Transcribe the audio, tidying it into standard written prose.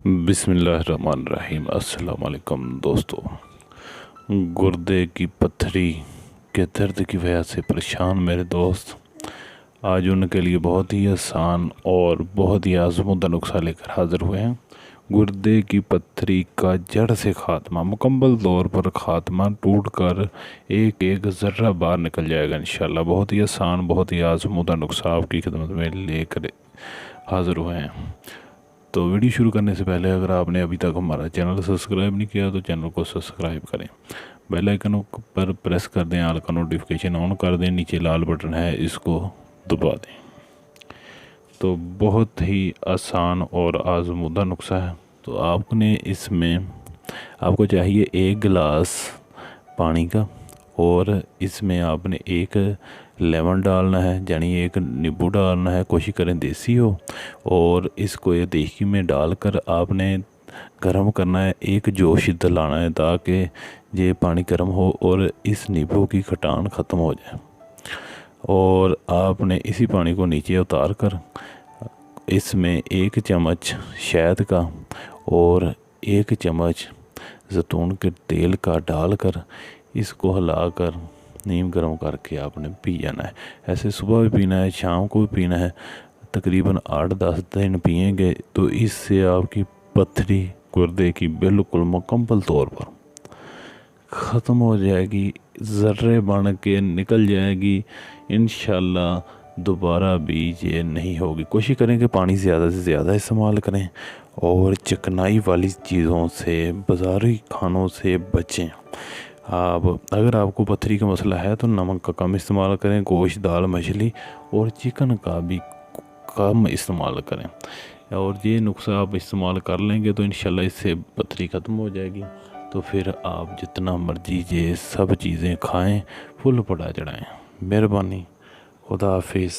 बिस्मिल्लाहिर्रहमानिर्रहीम। अस्सलाम वालेकुम दोस्तों। गुर्दे की पत्थरी के दर्द की वजह से परेशान मेरे दोस्त आज उनके लिए बहुत ही आसान और बहुत ही आज़मूदा नुस्खा लेकर हाज़िर हुए हैं। गुर्दे की पत्थरी का जड़ से खात्मा, मुकम्मल तौर पर खात्मा, टूट कर एक एक ज़र्रा बाहर निकल जाएगा इंशाल्लाह। बहुत ही आसान, बहुत ही आज़मूदा नुस्खा आपकी खिदमत में लेकर हाज़िर हुए हैं। तो वीडियो शुरू करने से पहले अगर आपने अभी तक हमारा चैनल सब्सक्राइब नहीं किया तो चैनल को सब्सक्राइब करें, बेल आइकन पर प्रेस कर दें, ऑल का नोटिफिकेशन ऑन कर दें, नीचे लाल बटन है इसको दबा दें। तो बहुत ही आसान और आज़मूदा नुस्खा है। तो आपने इसमें आपको चाहिए 1 गिलास पानी का, और इसमें आपने 1 लेमन डालना है, यानी 1 नींबू डालना है, कोशिश करें देसी हो। और इसको ये देसी में डालकर आपने गर्म करना है, एक जोश दिलाना है ताकि ये पानी गर्म हो और इस नींबू की खटान ख़त्म हो जाए। और आपने इसी पानी को नीचे उतार कर इसमें 1 चम्मच शहद का और 1 चम्मच ज़ैतून के तेल का डालकर इसको हिलाकर नीम गर्म करके आपने पी जाना है। ऐसे सुबह भी पीना है, शाम को भी पीना है। तकरीबन 8-10 दिन पिएंगे तो इससे आपकी पत्थरी गुर्दे की बिल्कुल मुकम्मल तौर पर ख़त्म हो जाएगी, ज़र्रे बन के निकल जाएगी इंशाल्लाह। दोबारा भी ये नहीं होगी। कोशिश करें कि पानी ज़्यादा से ज़्यादा इस्तेमाल करें और चिकनाई वाली चीज़ों से, बाज़ारी खानों से बचें। आप अगर आपको पत्थरी का मसला है तो नमक का कम इस्तेमाल करें, गोश्त, दाल, मछली और चिकन का भी कम इस्तेमाल करें। और ये नुस्खा आप इस्तेमाल कर लेंगे तो इंशाल्लाह इससे पत्थरी ख़त्म हो जाएगी। तो फिर आप जितना मर्जी ये सब चीज़ें खाएं, फुल पड़ा चढ़ाएं। मेहरबानी, खुदा हाफिज़।